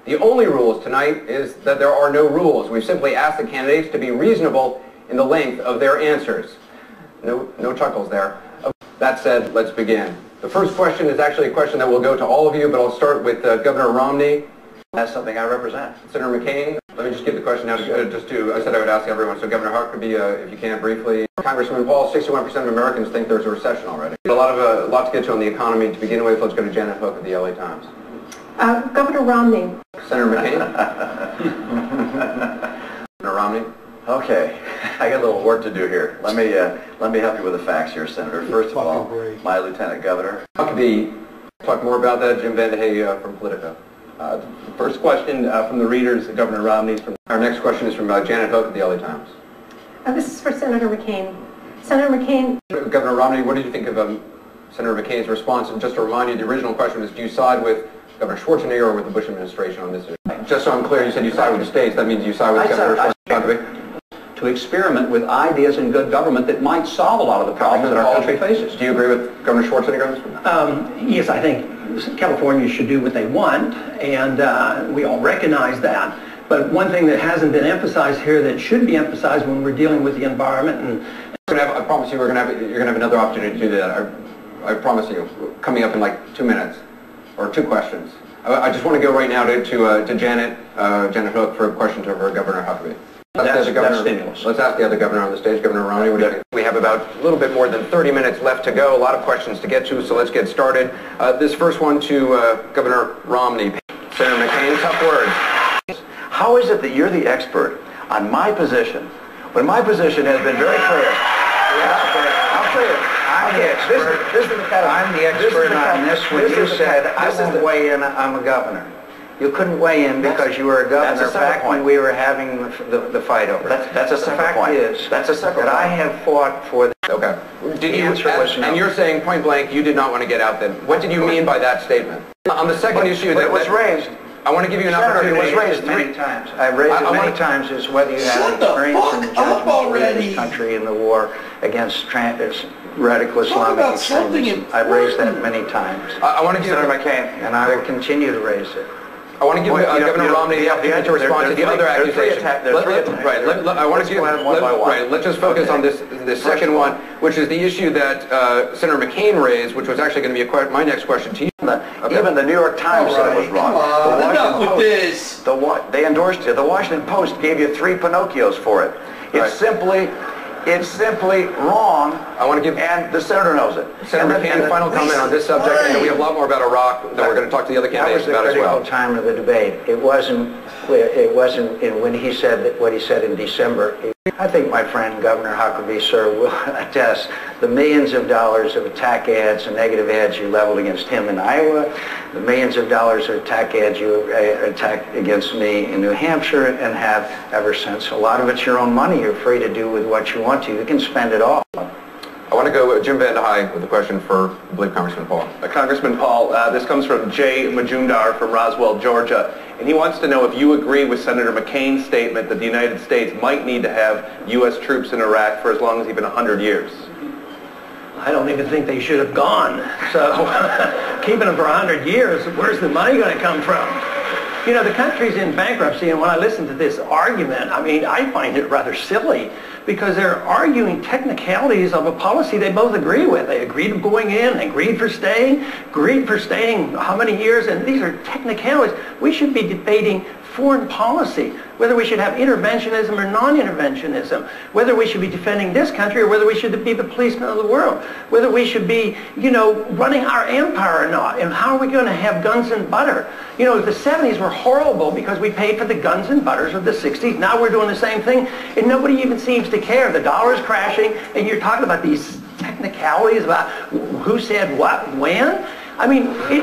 The only rules tonight is that there are no rules. We've simply asked the candidates to be reasonable in the length of their answers. No chuckles there. That said, let's begin. The first question is actually a question that will go to all of you, but I'll start with Governor Romney. That's something I represent. Senator McCain, let me just give the question out I said I would ask everyone. So Governor Huckabee, if you can briefly. Congressman Paul, 61% of Americans think there's a recession already. A lot to get to on the economy. To begin with, let's go to Janet Hook of the LA Times. Governor Romney. Senator McCain. Governor Romney. Okay, I got a little work to do here. Let me help you with the facts here, Senator. First of all, my Lieutenant Governor. Huckabee, talk more about that. Jim Van de Hey from Politico. First question from the readers, Governor Romney's from. Our next question is from Janet Hook of the LA Times. This is for Senator McCain. Senator McCain. Governor Romney, what did you think of Senator McCain's response? And just to remind you, the original question was, do you side with Governor Schwarzenegger or with the Bush administration on this issue? Just so I'm clear, you said you side with the states. That means you side with Governor Schwarzenegger. To experiment with ideas in good government that might solve a lot of the problems that our country faces. Do you agree with Governor Schwarzenegger on this one? Yes, I think California should do what they want, and we all recognize that. But one thing that hasn't been emphasized here that should be emphasized when we're dealing with the environment and I promise you you're going to have another opportunity to do that. I promise you, coming up in like 2 minutes, or 2 questions. I just want to go right now to Janet Hook for a question to her Governor Huckabee. That's stimulus. Let's ask the other governor on the stage, Governor Romney. What do you think? We have about a little bit more than 30 minutes left to go. A lot of questions to get to, so let's get started. This first one to Governor Romney. Senator McCain, tough words. How is it that you're the expert on my position when my position has been very clear? I'll tell you. I'm the expert on this when you said I won't weigh in, I'm a governor. You couldn't weigh in because you were a governor back when we were having the fight over it. That's a separate point. The fact is that's a separate that I have fought for the Okay. The answer was no. And you're saying point blank you did not want to get out then. What did you mean by that statement? On the second issue that was raised. I want to give you an opportunity. It was raised many times. I've raised it many times is whether you have experience in the judgment of this country in the war against radical Islamic extremism. I've raised that many times. I want to give Senator McCain, and I will continue to raise it. I want to give Governor Romney the opportunity to respond to the other accusations. Let's just focus on this second one, which is the issue that Senator McCain raised, which was actually going to be my next question to you. Even the New York Times said it was wrong. Enough with this. They endorsed it. The Washington Post gave you 3 Pinocchios for it. It's simply wrong. I want to give, and the senator knows it. Senator McCain, final comment on this subject, and we have a lot more about Iraq that we're going to talk to the other candidates about as well. That was the critical time of the debate. It wasn't when he said what he said in December. I think my friend Governor Huckabee, sir, will attest the millions of dollars of attack ads and negative ads you leveled against him in Iowa, the millions of dollars of attack ads you attacked against me in New Hampshire and have ever since. A lot of it's your own money. You're free to do with what you want to. You can spend it all. I want to go with Jim Van de Hey with a question for, I believe, Congressman Paul. Congressman Paul, this comes from Jay Majumdar from Roswell, Georgia, and he wants to know if you agree with Senator McCain's statement that the United States might need to have U.S. troops in Iraq for as long as even 100 years. I don't even think they should have gone. So keeping them for 100 years, where's the money going to come from? You know, the country's in bankruptcy, and when I listen to this argument, I mean, I find it rather silly because they're arguing technicalities of a policy they both agree with. They agreed to going in, they agreed for staying how many years, and these are technicalities. We should be debating foreign policy, whether we should have interventionism or non-interventionism, whether we should be defending this country or whether we should be the policeman of the world, whether we should be, you know, running our empire or not, and how are we going to have guns and butter? You know, the 70s were horrible because we paid for the guns and butters of the 60s. Now we're doing the same thing, and nobody even seems to care. The dollar's crashing, and you're talking about these technicalities about who said what, when? I mean, in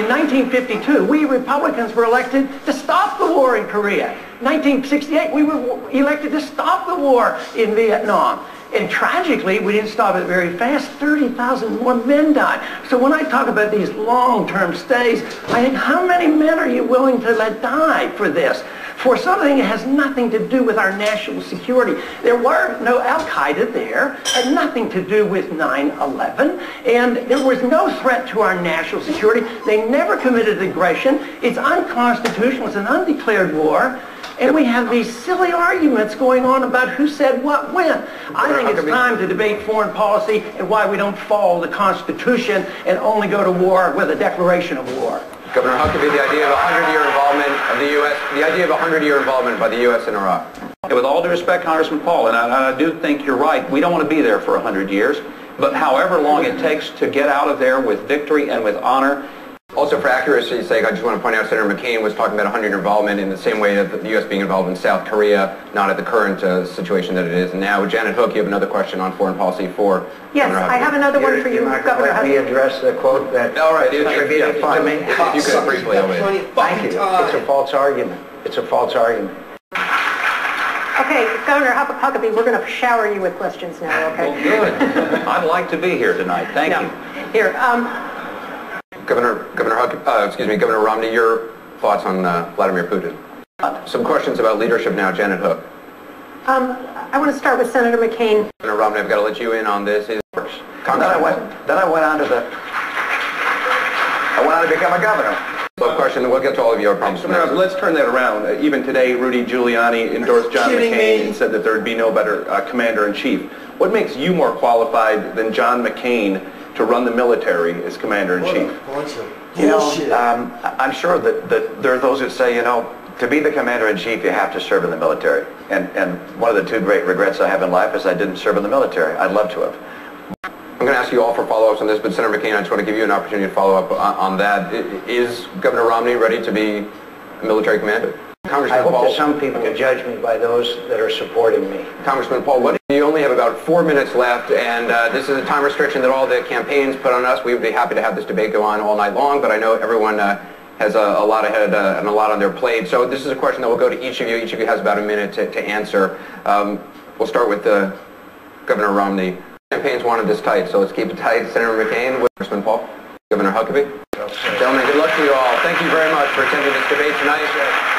1952, we Republicans were elected to stop the war in Korea. 1968, we were elected to stop the war in Vietnam. And tragically, we didn't stop it very fast. 30,000 more men died. So when I talk about these long-term stays, I think, how many men are you willing to let die for this? for something that has nothing to do with our national security. There were no Al-Qaeda there, had nothing to do with 9/11, and there was no threat to our national security. They never committed aggression. It's unconstitutional. It's an undeclared war. And we have these silly arguments going on about who said what when. I think it's time to debate foreign policy and why we don't follow the Constitution and only go to war with a declaration of war. Governor Huckabee, the idea of a 100-year involvement of the U.S., the idea of a 100-year involvement by the U.S. in Iraq. With all due respect, Congressman Paul, and I do think you're right, we don't want to be there for 100 years, but however long it takes to get out of there with victory and with honor. Also, for accuracy's sake, I just want to point out Senator McCain was talking about 100-year involvement in the same way that the U.S. being involved in South Korea, not at the current situation that it is. And now, Janet Hook, you have another question on foreign policy for Yes, Governor Huckabee. I have another one for you, Governor Let me Huckabee. address the quote that All right, attributed to me. if you could briefly, I'll wait. Thank you. It's a false argument. It's a false argument. Okay, Governor Huckabee, we're going to shower you with questions now, okay? Well, good. I'd like to be here tonight. Thank you. Here, Governor Romney, your thoughts on Vladimir Putin. Some questions about leadership now, Janet Hook. I want to start with Senator McCain. Governor Romney, I've got to let you in on this. Then I went on to become a governor. So question, we'll get to all of you, I promise. Let's turn that around. Even today, Rudy Giuliani endorsed John McCain and said that there would be no better commander-in-chief. What makes you more qualified than John McCain to run the military as commander-in-chief? You know, I'm sure that there are those who say, you know, to be the commander-in-chief, you have to serve in the military. And one of the two great regrets I have in life is I didn't serve in the military. I'd love to have. I'm going to ask you all for follow-ups on this, but Senator McCain, I just want to give you an opportunity to follow up on that. Is Governor Romney ready to be a military commander? I hope that some people will judge me by those that are supporting me. Congressman Paul, you only have about 4 minutes left, and this is a time restriction that all the campaigns put on us. We would be happy to have this debate go on all night long, but I know everyone has a lot ahead and a lot on their plate. So this is a question that will go to each of you. Each of you has about a minute to answer. We'll start with Governor Romney. Campaigns wanted this tight, so let's keep it tight. Senator McCain, Congressman Paul, Governor Huckabee. Gentlemen, good luck to you all. Thank you very much for attending this debate tonight.